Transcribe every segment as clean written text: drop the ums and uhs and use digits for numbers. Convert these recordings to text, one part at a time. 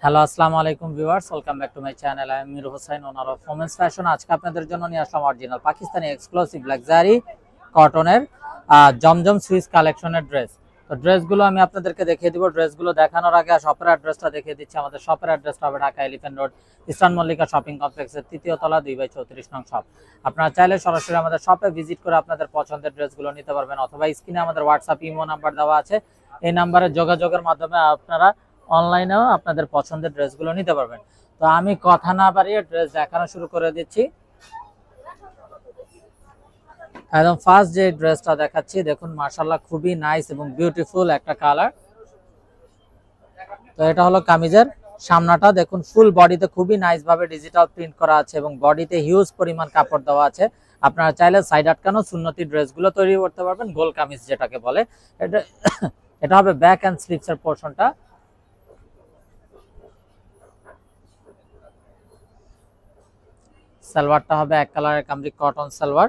Hello, আসসালামু আলাইকুম viewers, welcome back to my channel. আমি Mir Hossain, owner of women's fashion. আজকে আপনাদের জন্য নিয়ে আসলাম অরিজিনাল পাকিস্তানি এক্সক্লুসিভ লাক্সারি কটনের জমজম সুইস কালেকশনের ড্রেস। তো ড্রেসগুলো আমি আপনাদেরকে দেখিয়ে দিব। ড্রেসগুলো দেখানোর আগে শপের অ্যাড্রেসটা দেখিয়ে দিচ্ছি। আমাদের শপের অ্যাড্রেসটা হবে Dhaka elephant road, eastern Mallika shopping কমপ্লেক্সের 3য় তলা 2/34 নং শপ। আপনারা চাইলে সরাসরি আমাদের শপে ভিজিট করে আপনাদের পছন্দের ড্রেসগুলো নিতে পারবেন, অথবা স্ক্রিনে আমাদের হোয়াটসঅ্যাপ ইমো নাম্বার দেওয়া আছে। এই নাম্বারে যোগাযোগের মাধ্যমে আপনারা অনলাইনেও আপনাদের পছন্দের ড্রেসগুলো নিতে পারবেন। তো আমি কথা না বাড়িয়ে ড্রেস দেখানো শুরু করে দিচ্ছি। একদম ফার্স্ট যে ড্রেসটা দেখাচ্ছি, দেখুন মাশাআল্লাহ খুবই নাইস এবং বিউটিফুল একটা কালার। তো এটা হলো কামিজের সামনাটা। দেখুন ফুল বডিতে খুবই নাইস ভাবে ডিজিটাল প্রিন্ট করা আছে এবং বডিতে হিউজ পরিমাণ কাপড় দেওয়া আছে। আপনারা চাইলে সাইড আটকানো সুন্নতি ড্রেসগুলো তৈরি করতে পারবেন, গোল কামিজ যেটাকে বলে। এটা এটা হবে ব্যাক অ্যান্ড স্লিভস এর পোরশনটা। সালোয়ারটা হবে এক কালারের কামরিক কটন সালোয়ার,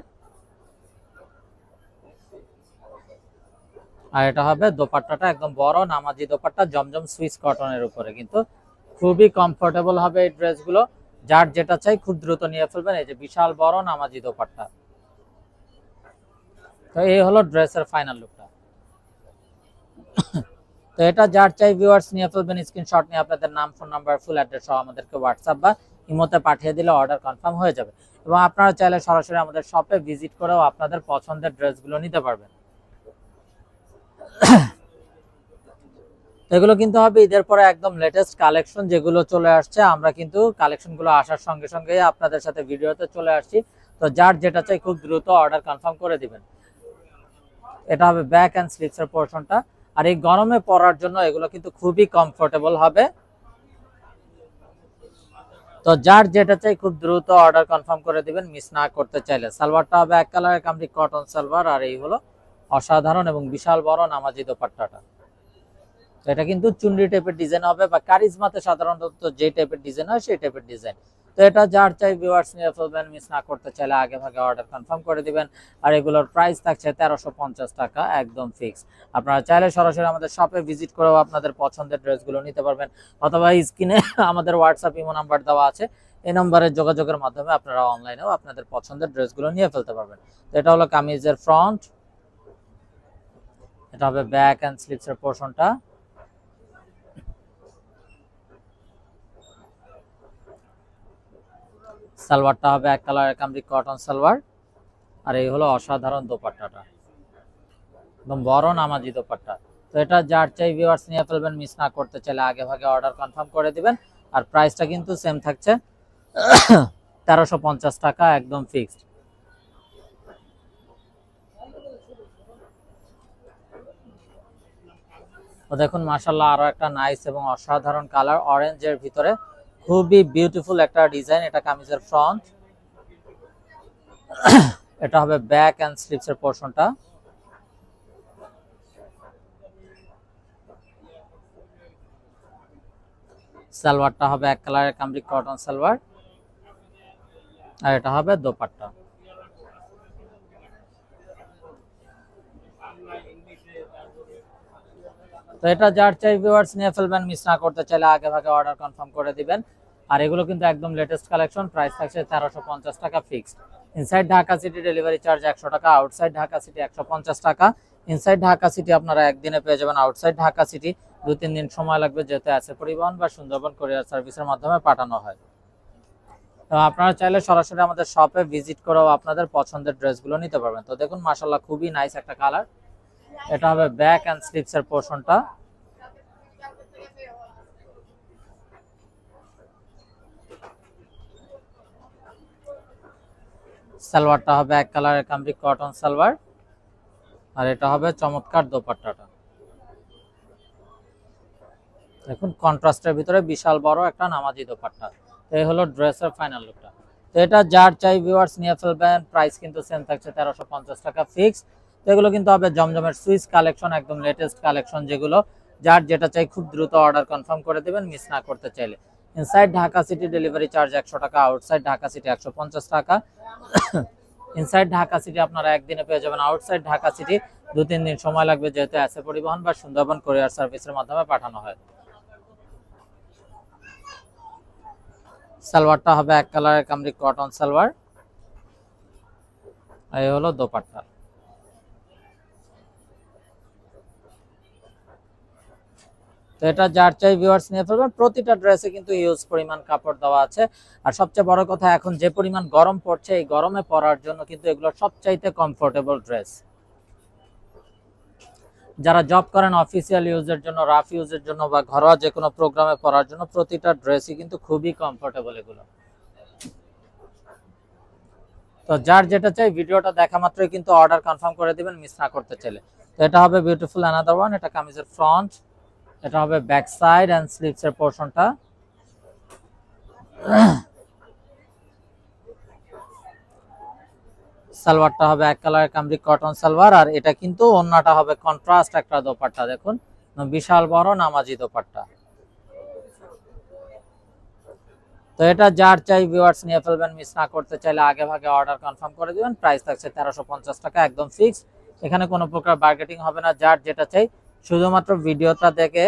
আর এটা হবে দোপাট্টাটা একদম বড় নামাজি দোপাট্টা জমজম সুইস কটনের উপরে। কিন্তু খুবই কমফোর্টেবল হবে এই ড্রেসগুলো। যার যেটা চাই খুব দ্রুত নিয়ে ফেলবেন। এই যে বিশাল বড় নামাজি দোপাট্টা। তো এই হলো ড্রেসের ফাইনাল লুকটা। তো এটা যার চাই ভিউয়ার্স নিয়ে ফেলবেন। স্ক্রিনশট নিয়ে আপনাদের নাম, ফোন নাম্বার, ফুল অ্যাড্রেস সহ আমাদেরকে হোয়াটসঅ্যাপ বা ইমোতে পাঠিয়ে দিলে অর্ডার কনফার্ম হয়ে যাবে। এবং আপনারা চাইলে সরাসরি আমাদের শপে ভিজিট করেও আপনাদের পছন্দের ড্রেসগুলো নিতে পারবেন। এগুলো কিন্তু হবে ঈদের পরে একদম লেটেস্ট কালেকশন যেগুলো চলে আসছে। আমরা কিন্তু কালেকশনগুলো আসার সঙ্গে সঙ্গে আপনাদের সাথে ভিডিওতে চলে আসছি। তো যার যেটা চাই খুব দ্রুত অর্ডার কনফার্ম করে দিবেন। এটা হবে ব্যাক অ্যান্ড স্লিভস এর পোরশনটা। আর এই গরমে পরার জন্য এগুলো কিন্তু খুবই কমফোর্টেবল হবে। তো যার যেটা চাই খুব দ্রুত অর্ডার কনফার্ম করে দিবেন, মিস না করতে চাইলে। সালোয়ারটা হবে এক কালারের কামরিক কটন সালোয়ার, আর এই হলো অসাধারণ এবং বিশাল বড় নামাজি দোপাট্টাটা। এটা কিন্তু চুনরি টাইপের ডিজাইন হবে, বা কারিজমাতে সাধারণত যে টাইপের ডিজাইন হয় সেই টাইপের ডিজাইন। তো এটা যার চাই ভিউয়ার্স নিয়ে ফেলবেন, মিস না করতে চাইলে আগে ভাগে অর্ডার কনফার্ম করে দিবেন। আর এগুলোর প্রাইস থাকছে 1350 টাকা, একদম ফিক্স। আপনারা চাইলে সরাসরি আমাদের শপে ভিজিট করেও আপনাদের পছন্দের ড্রেসগুলো নিতে পারবেন, অথবা স্ক্রিনে আমাদের হোয়াটসঅ্যাপ ইমো নাম্বার দেওয়া আছে। এই নম্বরে যোগাযোগের মাধ্যমে আপনারা অনলাইনেও আপনাদের পছন্দের ড্রেসগুলো নিয়ে ফেলতে পারবেন। তো এটা হলো কামিজের ফ্রন্ট, এটা হবে ব্যাক অ্যান্ড স্লিভস এর পোরশনটা। সালোয়ারটা হবে এক কালারের কামরিক কটন সালোয়ার, আর এই হলো অসাধারণ দোপাট্টাটা, একদম বড় নামাজি দোপাট্টা। তো এটা যার চাই ভিউয়ার্স নিয়ে ফেলবেন, মিস না করতে চাইলে আগে ভাগে অর্ডার কনফার্ম করে দিবেন। আর প্রাইসটা কিন্তু সেম থাকছে 1350 টাকা, একদম ফিক্সড। তো দেখুন মাশাআল্লাহ আরো একটা নাইস এবং অসাধারণ কালার, অরেঞ্জের ভিতরে খুবই বিউটিফুল একটা ডিজাইন। এটা কামিজের ফ্রন্ট, এটা হবে ব্যাক অ্যান্ড স্লিভস এর পোরশনটা। সালোয়ারটা হবে এক কালারের কামরিক কটন সালোয়ার, আর এটা হবে দোপাট্টা। তো এটা যার চাই ভিউয়ার্স নিয়ে ফেলবেন, মিস না করতে চাইলে আগে ভাগে অর্ডার কনফার্ম করে দিবেন। আর এগুলো কিন্তু একদম লেটেস্ট কালেকশন, প্রাইস থাকছে 1350 টাকা fixed. Inside Dhaka city delivery charge 100 টাকা, আউটসাইড ঢাকা সিটি 150 টাকা। ইনসাইড ঢাকা সিটি আপনারা একদিনে পেয়ে যাবেন, আউটসাইড ঢাকা সিটি 2-3 দিন সময় লাগবে, যেহেতু আছে পরিবহন বা সুন্দরবন কুরিয়ার সার্ভিসের মাধ্যমে পাঠানো হয়। তো আপনারা চাইলে সরাসরি আমাদের শপে ভিজিট করেও আপনাদের পছন্দের ড্রেসগুলো নিতে পারবেন। তো দেখুন মাশাআল্লাহ খুবই নাইস একটা কালার। এটা হবে ব্যাক অ্যান্ড স্লিভস এর পোরশনটা। সালোয়ারটা হবে এক কালারের কামরিক কটন সালোয়ার, আর এটা হবে চমৎকার দোপাট্টাটা। দেখুন কন্ট্রাস্টের ভিতরে বিশাল বড় একটা নামাজি দোপাট্টা। তো এই হলো ড্রেসের ফাইনাল লুকটা। তো এটা যার চাই ভিউয়ার্স নিয়ে ফেলবেন, প্রাইস কিন্তু সেম থাকছে 1350 টাকা ফিক্স। তো এগুলো কিন্তু হবে জমজমের সুইস কালেকশন, একদম লেটেস্ট কালেকশন যেগুলো। যার যেটা চাই খুব দ্রুত অর্ডার কনফার্ম করে দেবেন, মিস না করতে চাইলে। Inside Dhaka city delivery charge 100 টাকা, আউটসাইড ঢাকা সিটি 150 টাকা। ইনসাইড ঢাকা সিটি আপনারা একদিনে পেয়ে যাবেন, আউটসাইড ঢাকা সিটি 2-3 দিন সময় লাগবে, যেহেতু আছে পরিবহন বা সুন্দরবন কুরিয়ার সার্ভিসের মাধ্যমে পাঠানো হয়। সালোয়ারটা হবে এক কালারের কামরি কটন সালোয়ার, আর এই হলো দোপাট্টা। তো এটা যার চাই ভিউয়ার্স নিয়ে ফেলবেন। প্রতিটা ড্রেসে কিন্তু হিউজ পরিমাণ কাপড় দেওয়া আছে। আর সবচেয়ে বড় কথা, এখন যে পরিমাণ গরম পড়ছে, এই গরমে পরার জন্য কিন্তু এগুলো সবচাইতে কমফোর্টেবল ড্রেস। যারা জব করেন অফিসিয়াল ইউজের জন্য, রাফ ইউজের জন্য বা ঘরোয়া যে কোনো প্রোগ্রামে পরার জন্য প্রতিটা ড্রেসই কিন্তু খুবই কমফোর্টেবল এগুলো। তো যার যেটা চাই ভিডিওটা দেখা মাত্রই কিন্তু অর্ডার কনফার্ম করে দিবেন মিস না করতে চাইলে। তো এটা হবে বিউটিফুল অ্যানাদার ওয়ান। এটা কামিজের ফ্রন্ট, এটা হবে ব্যাক সাইড এন্ড স্লিভস এর পোরশনটা। সালোয়ারটা হবে এক কালারের কামরি কটন সালোয়ার, আর এটা কিন্তু ওন্নাটা হবে কন্ট্রাস্ট একটা দোপাট্টা। দেখুন বিশাল বড় নামাজি দোপাট্টা। তো এটা যার চাই ভিউয়ার্স নিয়ে ফেলবেন মিস না করতে চাইলে আগে ভাগে অর্ডার কনফার্ম করে দিবেন। প্রাইস থাকছে 1350 টাকা, একদম ফিক্সড। এখানে কোনো প্রকার বার্গেটিং হবে না। যার যেটা চাই শুধুমাত্র ভিডিওটা দেখে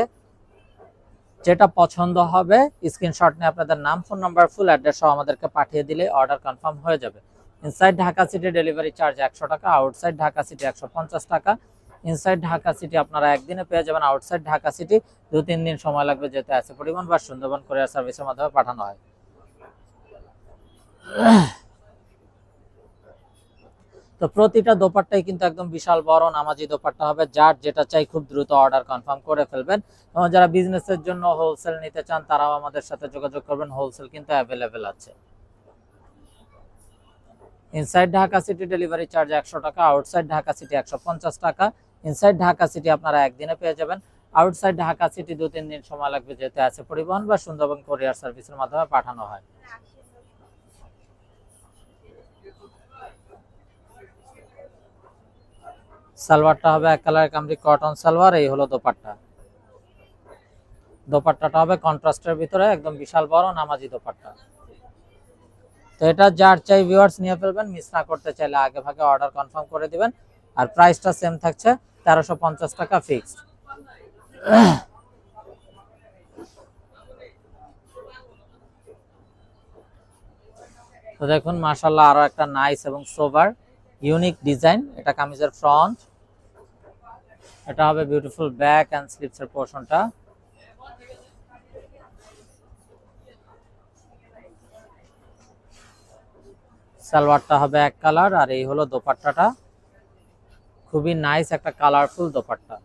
যেটা পছন্দ হবে স্ক্রিনশট নিয়ে আপনাদের নাম, ফোন নাম্বার, ফুল অ্যাড্রেস সহ আমাদেরকে পাঠিয়ে দিলে অর্ডার কনফার্ম হয়ে যাবে। Inside Dhaka city delivery charge 100 টাকা, আউটসাইড ঢাকা সিটি 150 টাকা। ইনসাইড ঢাকা সিটি আপনারা একদিনে পেয়ে যাবেন, আউটসাইড ঢাকা সিটি 2-3 দিন সময় লাগবে, যেতে আছে পরিবহন বা সুন্দরবন কুরিয়ার সার্ভিসের মাধ্যমে পাঠানো হয়। তো প্রতিটা দোপাট্টাই কিন্তু একদম বিশাল বড় নামাজি দোপাট্টা হবে। যার যেটা চাই খুব দ্রুত অর্ডার কনফার্ম করে ফেলবেন। এবং যারা বিজনেসের জন্য হোলসেল নিতে চান তারাও আমাদের সাথে যোগাযোগ করবেন, হোলসেল কিন্তু অ্যাভেলেবেল আছে। Inside Dhaka city delivery charge 100 টাকা, আউটসাইড ঢাকা সিটি 150 টাকা। ইনসাইড ঢাকা সিটি আপনারা একদিনে পেয়ে যাবেন, আউটসাইড ঢাকা সিটি 2-3 দিন সময় লাগবে, যেতে আছে পরিবহন বা সুন্দরবন কুরিয়ার সার্ভিসের মাধ্যমে পাঠানো হয়। সালোয়ারটা হবে এক কালারের কামরি কটন সালোয়ার, এই হলো দোপাট্টা। দোপাট্টাটা হবে কন্ট্রাস্টের ভিতরে একদম বিশাল বড় নামাজি দোপাট্টা। তো এটা যার চাই ভিউয়ার্স নিয়ে ফেলবেন, মিস না করতে চাইলে আগে ভাগে অর্ডার কনফার্ম করে দিবেন। আর প্রাইসটা সেম থাকছে 1350 টাকা ফিক্সড। তো দেখুন মাশাআল্লাহ আরো একটা নাইস এবং সোবার ইউনিক ডিজাইন। এটা কামিজের ফ্রন্ট, এটা হবে বিউটিফুল ব্যাক এন্ড স্লিভস এর পোরশনটা। সালোয়ারটা হবে এক কালার, আর এই হলো দোপাট্টাটা। খুবই নাইস একটা কালারফুল দোপাট্টা।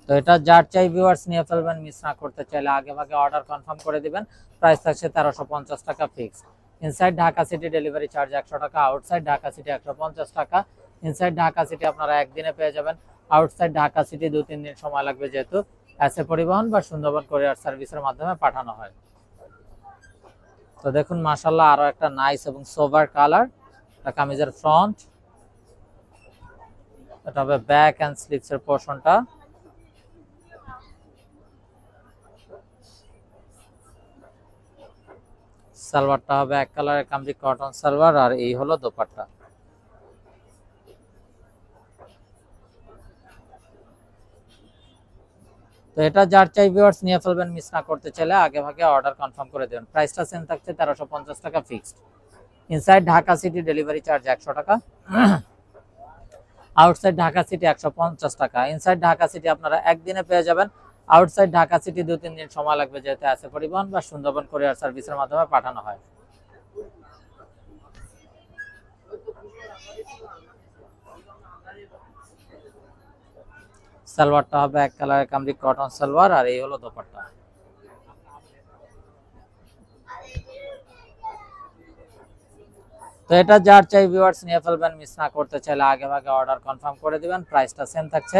তো এটা যার চাই ভিউয়ার্স নিয়ে ফেলবেন, মিস না করতে চাইলে আগে ভাগে অর্ডার কনফার্ম করে দিবেন। প্রাইস থাকছে 1350 টাকা fixed. Inside Dhaka city delivery charge 100 টাকা, আউটসাইড ঢাকা সিটি 150 টাকা। ইনসাইড ঢাকা সিটি আপনারা একদিনে পেয়ে যাবেন, আউটসাইড ঢাকা সিটি 2-3 দিন সময় লাগবে, যেহেতু এসএ পরিবহন বা সুন্দরবন কুরিয়ার সার্ভিসের মাধ্যমে পাঠানো হয়। তো দেখুন মাশাআল্লাহ আরো একটা নাইস এবং সোবার কালার। এটা কামিজের ফ্রন্ট, এটা হবে ব্যাক এন্ড স্লিভস এর পোরশনটা। সালোয়ারটা হবে এক কালারের কামরি কটন সালোয়ার, আর এই হলো দোপাট্টা। তো এটা যার চাই ভিউয়ার্স নিয়ে ফেলবেন, মিস না করতে চাইলে আগে ভাগে অর্ডার কনফার্ম করে দেবেন। প্রাইসটা সেম থাকছে 1350 টাকা fixed. Inside Dhaka city delivery charge 100 টাকা, আউটসাইড ঢাকা সিটি 150 টাকা। ইনসাইড ঢাকা সিটি আপনারা একদিনে পেয়ে যাবেন, আউটসাইড ঢাকা সিটি 2-3 দিন সময় লাগবে, যেতে আছে পরিবহন বা সুন্দরবন কুরিয়ার সার্ভিসের মাধ্যমে পাঠানো হয়। সালোয়ারটা হবে এক কালারের কামরি কটন সালোয়ার, আর এই হলো দোপাট্টা। তো এটা যার চাই ভিউয়ার্স নিয়ে ফেলবেন, মিস না করতে চাইলে আগে ভাগে অর্ডার কনফার্ম করে দিবেন। প্রাইসটা সেম থাকছে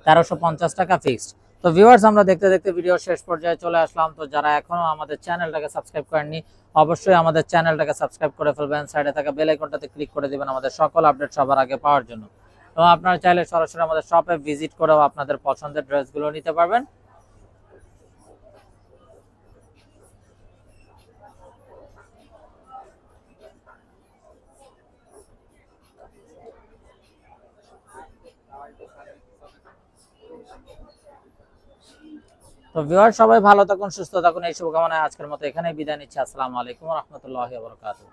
1350 টাকা ফিক্সড। তো ভিউয়ার্স আমরা দেখতে দেখতে ভিডিও শেষ পর্যায়ে চলে আসলাম। তো যারা এখনো আমাদের চ্যানেলটাকে সাবস্ক্রাইব করেননি, অবশ্যই আমাদের চ্যানেলটাকে সাবস্ক্রাইব করে ফেলবেন। সাইডে থাকা বেল আইকনটাতে ক্লিক করে দিবেন আমাদের সকল আপডেট সবার আগে পাওয়ার জন্য। এবং আপনারা চাইলে সরাসরি আমাদের শপে ভিজিট করেও আপনাদের পছন্দের ড্রেসগুলো নিতে পারবেন। তো ভিউয়ার সবাই ভালো থাকুন, সুস্থ থাকুন, এই শুভকামনায় আজকের মতো এখানেই বিদায় নিচ্ছি। আসসালামু আলাইকুম ওয়া রাহমাতুল্লাহি ওয়া বারাকাতুহু।